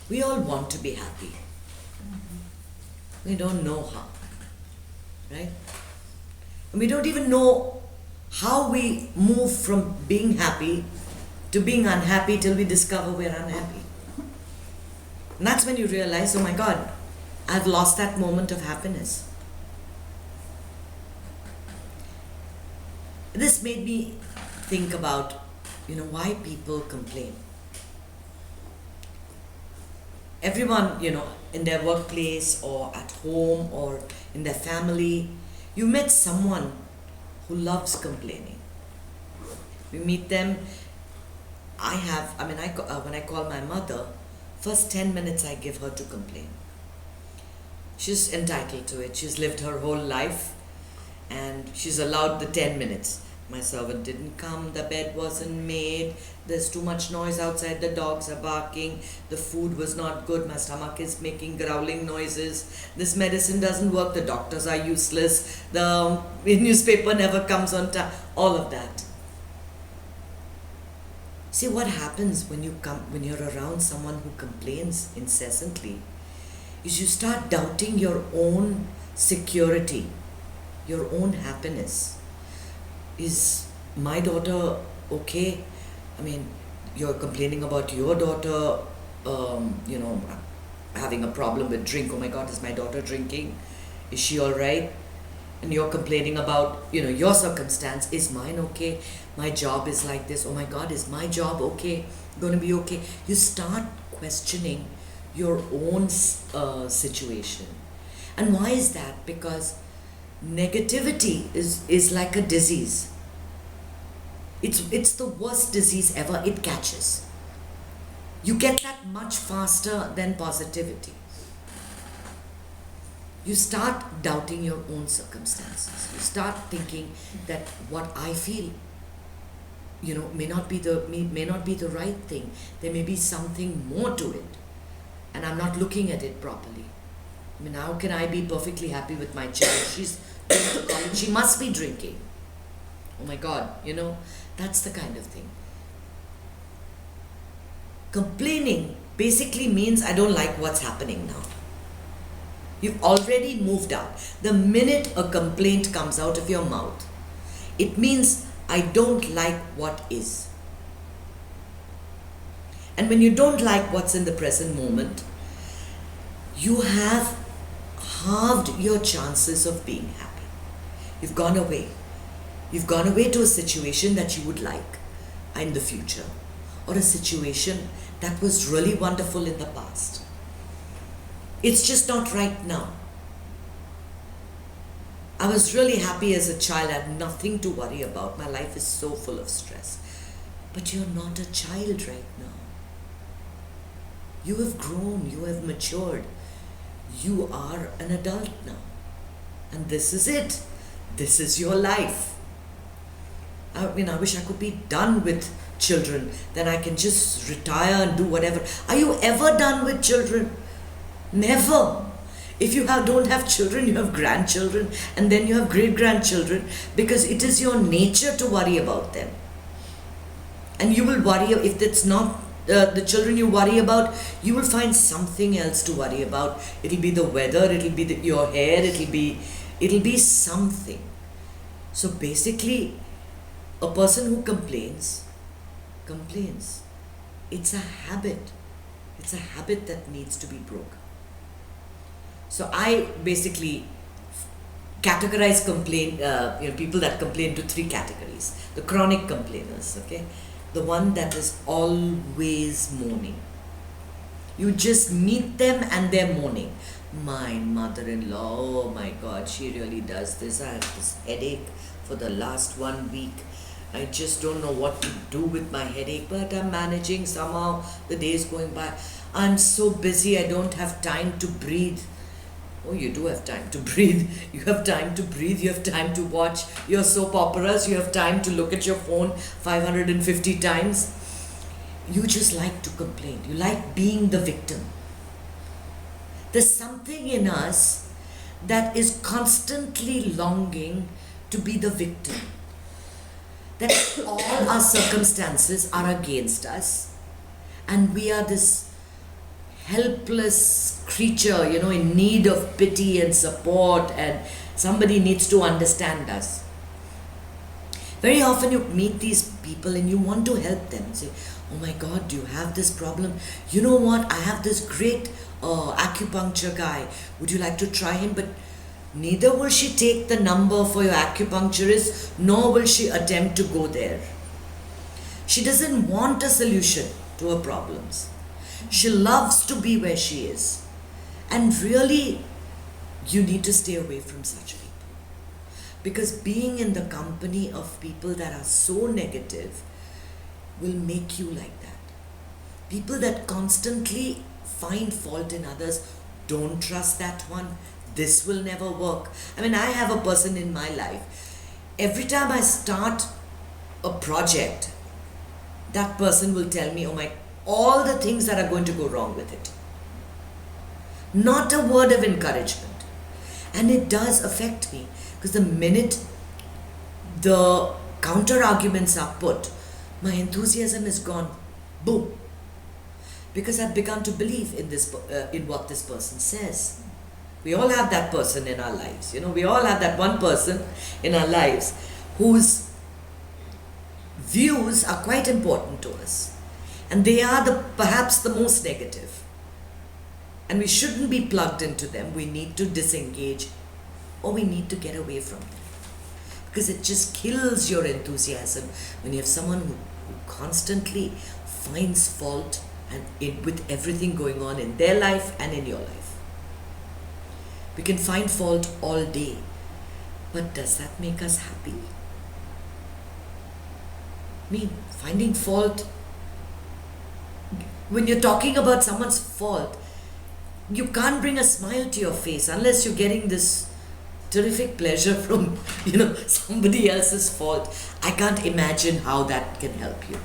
We all want to be happy. We don't know how, right? And we don't even know how we move from being happy to being unhappy till we discover we're unhappy. And that's when you realize, oh my God, I've lost that moment of happiness. This made me think about, why people complain. Everyone, in their workplace or at home or in their family, you met someone who loves complaining. We meet them. When I call my mother, first 10 minutes I give her to complain. She's entitled to it. She's lived her whole life and she's allowed the 10 minutes. My servant didn't come, the bed wasn't made, there's too much noise outside, the dogs are barking, the food was not good, my stomach is making growling noises, this medicine doesn't work, the doctors are useless, the newspaper never comes on time, all of that. See what happens when you're around someone who complains incessantly is you start doubting your own security, your own happiness. Is my daughter okay? You're complaining about your daughter, having a problem with drink. Oh my God, is my daughter drinking? Is she all right? And you're complaining about, your circumstance. Is mine okay? My job is like this. Oh my God, is my job okay? Going to be okay? You start questioning your own situation. And why is that? Because negativity is like a disease. It's the worst disease ever. It catches. You get that much faster than positivity. You start doubting your own circumstances. You start thinking that what I feel, may not be the right thing. There may be something more to it, and I'm not looking at it properly. How can I be perfectly happy with my child? She's going to college. She must be drinking. Oh my God, that's the kind of thing. Complaining basically means I don't like what's happening now. You've already moved out. The minute a complaint comes out of your mouth, it means I don't like what is. And when you don't like what's in the present moment, you have halved your chances of being happy. You've gone away. You've gone away to a situation that you would like in the future, or a situation that was really wonderful in the past. It's just not right now. I was really happy as a child. I had nothing to worry about. My life is so full of stress. But you're not a child right now. You have grown, you have matured. You are an adult now. And this is it. This is your life. I wish I could be done with children. Then I can just retire and do whatever. Are you ever done with children? Never. If you don't have children, you have grandchildren, and then you have great-grandchildren, because it is your nature to worry about them. And you will worry, if it's not the children you worry about, you will find something else to worry about. It'll be the weather, it'll be your hair, it'll be something. So basically, a person who complains. It's a habit. It's a habit that needs to be broken. So I basically categorize people that complain to three categories. The chronic complainers, okay? The one that is always moaning. You just meet them and they're moaning. My mother-in-law, oh my God, she really does this. I have this headache for the last 1 week. I just don't know what to do with my headache, but I'm managing somehow. The day is going by. I'm so busy, I don't have time to breathe. Oh, you do have time to breathe. You have time to breathe. You have time to watch your soap operas. You have time to look at your phone 550 times. You just like to complain. You like being the victim. There's something in us that is constantly longing to be the victim. That all our circumstances are against us, and we are this helpless creature, in need of pity and support, and somebody needs to understand us. Very often you meet these people and you want to help them. Say, oh my God, do you have this problem? You know what? I have this great acupuncture guy. Would you like to try him? But neither will she take the number for your acupuncturist, nor will she attempt to go there. She doesn't want a solution to her problems. She loves to be where she is. And really, you need to stay away from such people. Because being in the company of people that are so negative will make you like that. People that constantly find fault in others, don't trust that one. This will never work. I mean, I have a person in my life. Every time I start a project, that person will tell me, all the things that are going to go wrong with it. Not a word of encouragement. And it does affect me, because the minute the counter arguments are put, my enthusiasm is gone. Boom. Because I've begun to believe in what this person says. We all have that person in our lives. We all have that one person in our lives whose views are quite important to us. And they are perhaps the most negative. And we shouldn't be plugged into them. We need to disengage, or we need to get away from them. Because it just kills your enthusiasm when you have someone who constantly finds fault with everything going on in their life and in your life. We can find fault all day, but does that make us happy? I mean, finding fault, when you're talking about someone's fault, you can't bring a smile to your face unless you're getting this terrific pleasure from, somebody else's fault. I can't imagine how that can help you.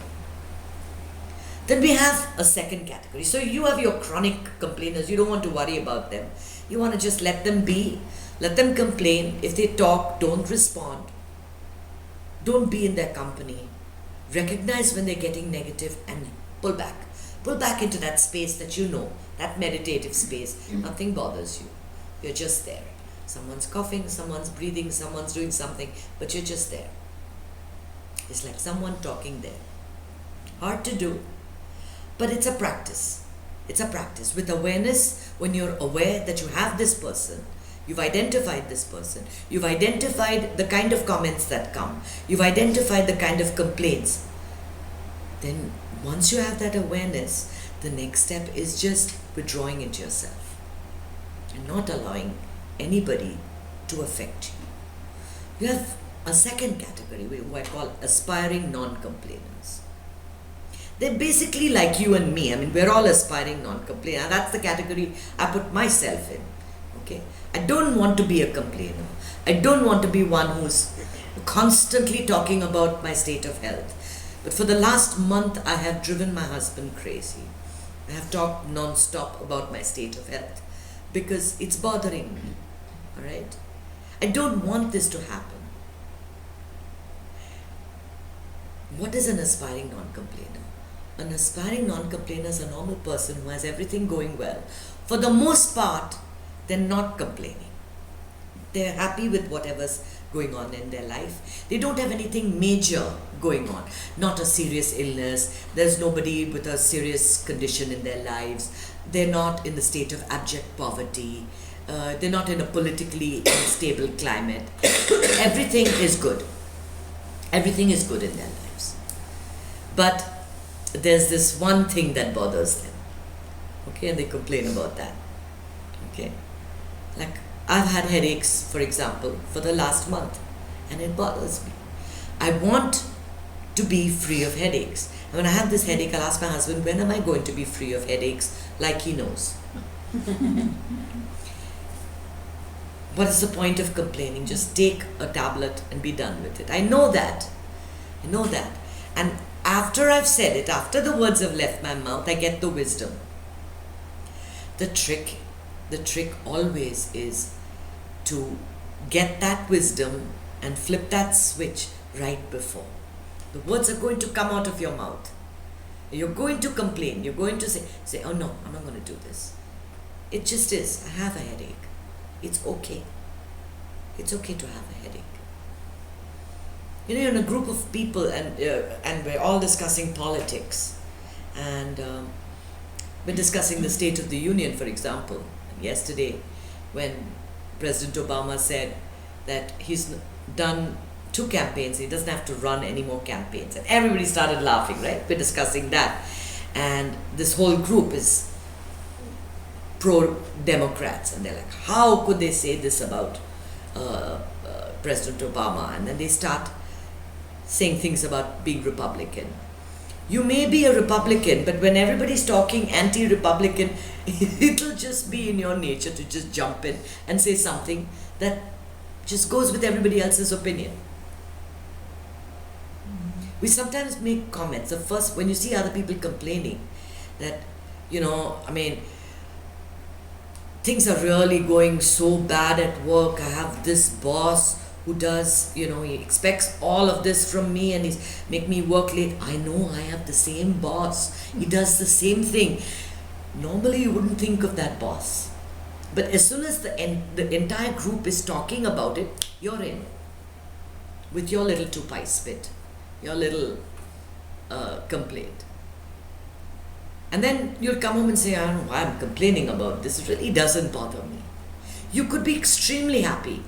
Then we have a second category. So you have your chronic complainers. You don't want to worry about them. You want to just let them be. Let them complain. If they talk, don't respond. Don't be in their company. Recognize when they're getting negative and pull back. Pull back into that space that that meditative space. Nothing bothers you. You're just there. Someone's coughing, someone's breathing, someone's doing something, but you're just there. It's like someone talking there. Hard to do, but it's a practice. It's a practice. With awareness, when you're aware that you have this person, you've identified this person, you've identified the kind of comments that come, you've identified the kind of complaints, then once you have that awareness, the next step is just withdrawing into yourself and not allowing anybody to affect you. You have a second category, who I call aspiring non-complainers. They're basically like you and me. I mean, we're all aspiring non-complainers. That's the category I put myself in. Okay? I don't want to be a complainer. I don't want to be one who's constantly talking about my state of health. But for the last month, I have driven my husband crazy. I have talked non-stop about my state of health because it's bothering me. All right? I don't want this to happen. What is an aspiring non-complainer? An aspiring non-complainer is a normal person who has everything going well. For the most part, they're not complaining. They're happy with whatever's going on in their life. They don't have anything major going on. Not a serious illness. There's nobody with a serious condition in their lives. They're not in the state of abject poverty. They're not in a politically unstable climate. Everything is good. Everything is good in their lives. But there's this one thing that bothers them. Okay, and they complain about that. Okay. Like, I've had headaches, for example, for the last month, and it bothers me. I want to be free of headaches. And when I have this headache, I'll ask my husband, when am I going to be free of headaches? Like he knows. What is the point of complaining? Just take a tablet and be done with it. I know that. I know that. And after I've said it, after the words have left my mouth, I get the wisdom. The trick always is to get that wisdom and flip that switch right before. The words are going to come out of your mouth. You're going to complain. You're going to say, oh no, I'm not going to do this. It just is. I have a headache. It's okay. It's okay to have a headache. You know, you're in a group of people and we're all discussing politics. And we're discussing the State of the Union, for example. Yesterday, when President Obama said that he's done 2 campaigns, he doesn't have to run any more campaigns. And everybody started laughing, right? We're discussing that. And this whole group is pro-Democrats. And they're like, how could they say this about President Obama? And then they start saying things about being Republican. You may be a Republican, but when everybody's talking anti-Republican, it'll just be in your nature to just jump in and say something that just goes with everybody else's opinion. We sometimes make comments. The first, when you see other people complaining that, things are really going so bad at work. I have this boss who does, he expects all of this from me and he's make me work late. I know I have the same boss. He does the same thing. Normally you wouldn't think of that boss. But as soon as the entire group is talking about it, you're in with your little two-pie spit, your little complaint. And then you'll come home and say, I don't know why I'm complaining about this. It really doesn't bother me. You could be extremely happy,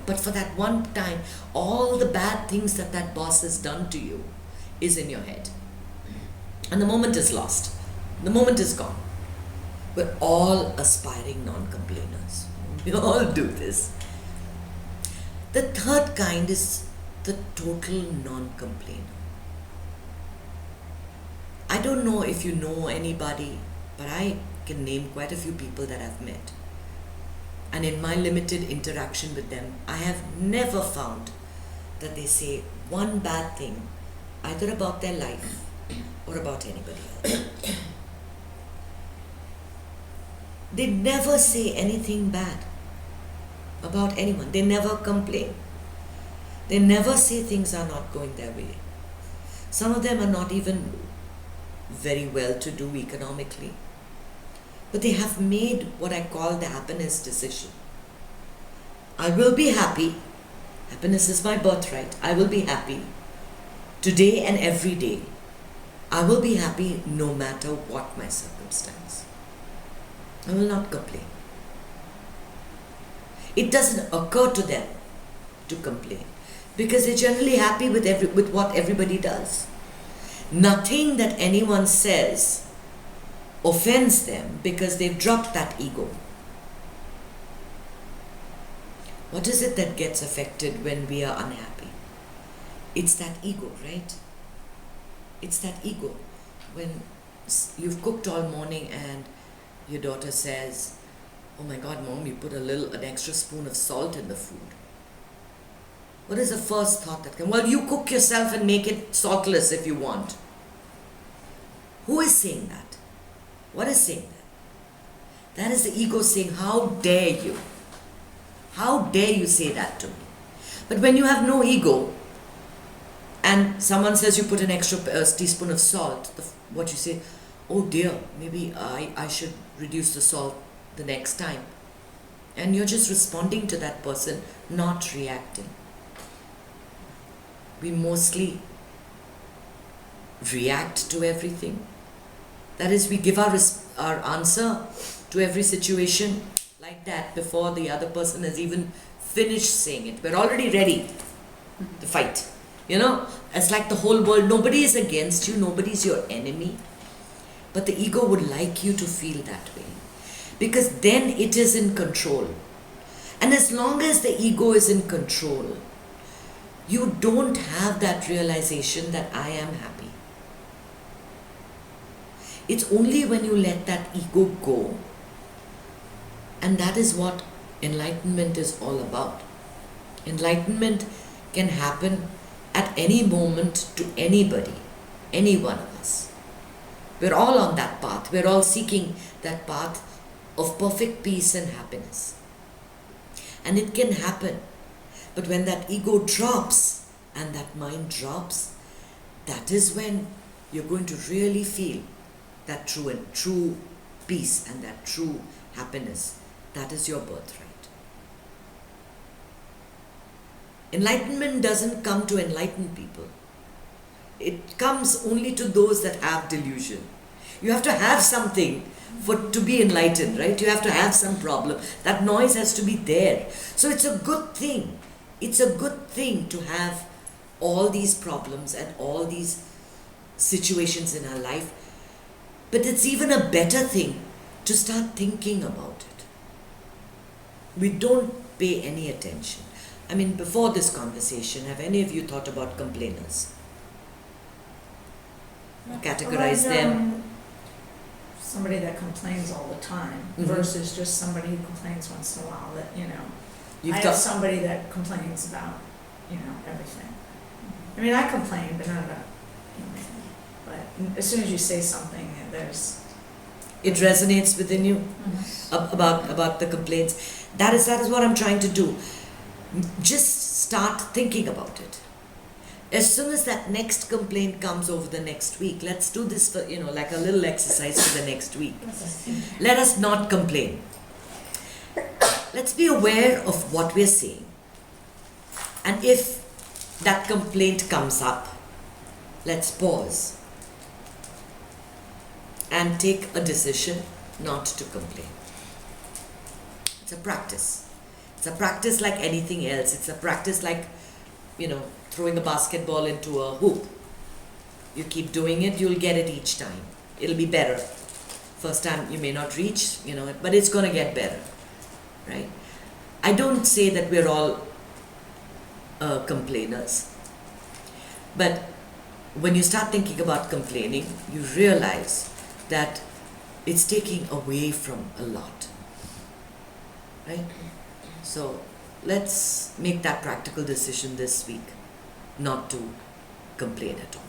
but for that one time, all the bad things that boss has done to you is in your head. And the moment is lost. The moment is gone. We're all aspiring non-complainers. We all do this. The third kind is the total non-complainer. I don't know if you know anybody, but I can name quite a few people that I've met. And in my limited interaction with them, I have never found that they say one bad thing either about their life or about anybody else. They never say anything bad about anyone. They never complain. They never say things are not going their way. Some of them are not even very well to do economically. But they have made what I call the happiness decision. I will be happy. Happiness is my birthright. I will be happy today and every day. I will be happy no matter what my circumstance. I will not complain. It doesn't occur to them to complain because they're generally happy with what everybody does. Nothing that anyone says offends them because they've dropped that ego. What is it that gets affected when we are unhappy? It's that ego, right? It's that ego. When you've cooked all morning and your daughter says, oh my God, Mom, you put an extra spoon of salt in the food. What is the first thought that comes? Well, you cook yourself and make it saltless if you want. Who is saying that? What is saying that? That is the ego saying, how dare you? How dare you say that to me? But when you have no ego and someone says you put an extra teaspoon of salt, what you say, oh dear, maybe I should reduce the salt the next time. And you're just responding to that person, not reacting. We mostly react to everything. That is, we give our answer to every situation like that before the other person has even finished saying it. We're already ready to fight. It's like the whole world, nobody is against you, nobody's your enemy. But the ego would like you to feel that way because then it is in control. And as long as the ego is in control, you don't have that realization that I am happy. It's only when you let that ego go, and that is what enlightenment is all about. Enlightenment can happen at any moment to anybody, any one of us. We're all on that path. We're all seeking that path of perfect peace and happiness. And it can happen. But when that ego drops and that mind drops, that is when you're going to really feel that true peace and that true happiness. That is your birthright. Enlightenment doesn't come to enlighten people. It comes only to those that have delusion. You have to have something to be enlightened, right? You have to have some problem. That noise has to be there. So it's a good thing. It's a good thing to have all these problems and all these situations in our life. But it's even a better thing to start thinking about it. We don't pay any attention. I mean, before this conversation, have any of you thought about complainers? Categorize them. Somebody that complains all the time versus just somebody who complains once in a while. That I have somebody that complains about everything. I mean, I complain, but not about anything. But as soon as you say something, it resonates within you about the complaints. That is what I'm trying to do. Just start thinking about it. As soon as that next complaint comes over the next week, let's do this for, like a little exercise for the next week. Let us not complain. Let's be aware of what we're saying. And if that complaint comes up, let's pause and take a decision not to complain. It's a practice. It's a practice like anything else. It's a practice like, throwing a basketball into a hoop. You keep doing it, you'll get it each time. It'll be better. First time you may not reach, but it's going to get better, right? I don't say that we're all complainers. But when you start thinking about complaining, you realize that it's taking away from a lot, right? So let's make that practical decision this week not to complain at all.